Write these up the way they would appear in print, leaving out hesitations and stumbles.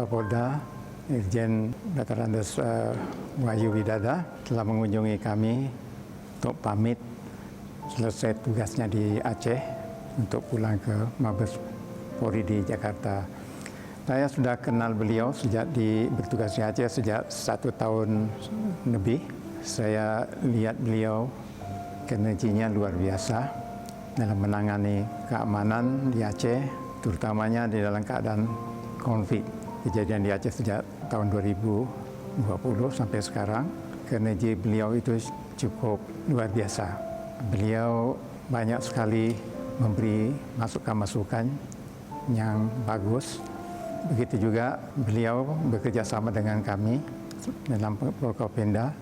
Kapolda Irjen Dr. Andes Wahyu Widada telah mengunjungi kami untuk pamit selesai tugasnya di Aceh untuk pulang ke Mabes Polri di Jakarta. Saya sudah kenal beliau sejak bertugas di Aceh sejak 1 tahun lebih. Saya lihat beliau kinerjanya luar biasa dalam menangani keamanan di Aceh, terutamanya di dalam keadaan konflik. Kejadian di Aceh sejak tahun 2020 sampai sekarang, kinerja beliau itu cukup luar biasa. Beliau banyak sekali memberi masukan-masukan yang bagus. Begitu juga beliau bekerja sama dengan kami dalam Forkopimda.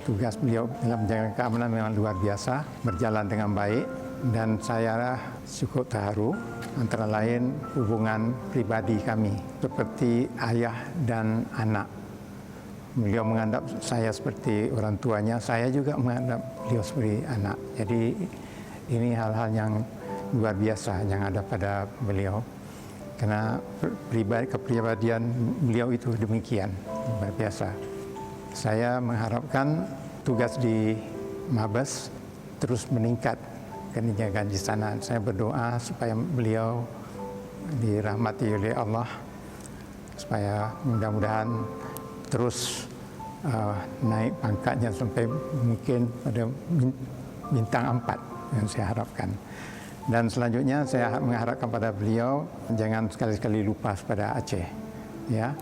Tugas beliau dalam menjaga keamanan memang luar biasa, berjalan dengan baik, dan saya cukup terharu. Antara lain hubungan pribadi kami seperti ayah dan anak. Beliau menganggap saya seperti orang tuanya, saya juga menganggap beliau seperti anak. Jadi ini hal-hal yang luar biasa yang ada pada beliau. Karena kepribadian beliau itu demikian, luar biasa. Saya mengharapkan tugas di Mabes terus meningkat keninjakan di sana. Saya berdoa supaya beliau dirahmati oleh Allah, supaya mudah-mudahan terus naik pangkatnya sampai mungkin pada bintang 4 yang saya harapkan. Dan selanjutnya saya mengharapkan pada beliau jangan sekali-sekali lupa pada Aceh, ya.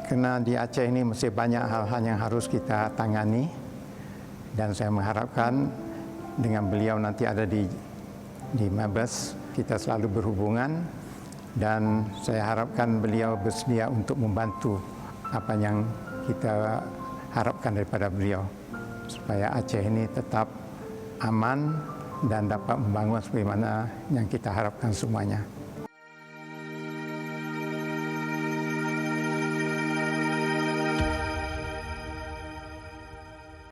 Karena di Aceh ini masih banyak hal-hal yang harus kita tangani, dan saya mengharapkan dengan beliau nanti ada di Mabes, kita selalu berhubungan, dan saya harapkan beliau bersedia untuk membantu apa yang kita harapkan daripada beliau, supaya Aceh ini tetap aman dan dapat membangun sebagaimana yang kita harapkan semuanya.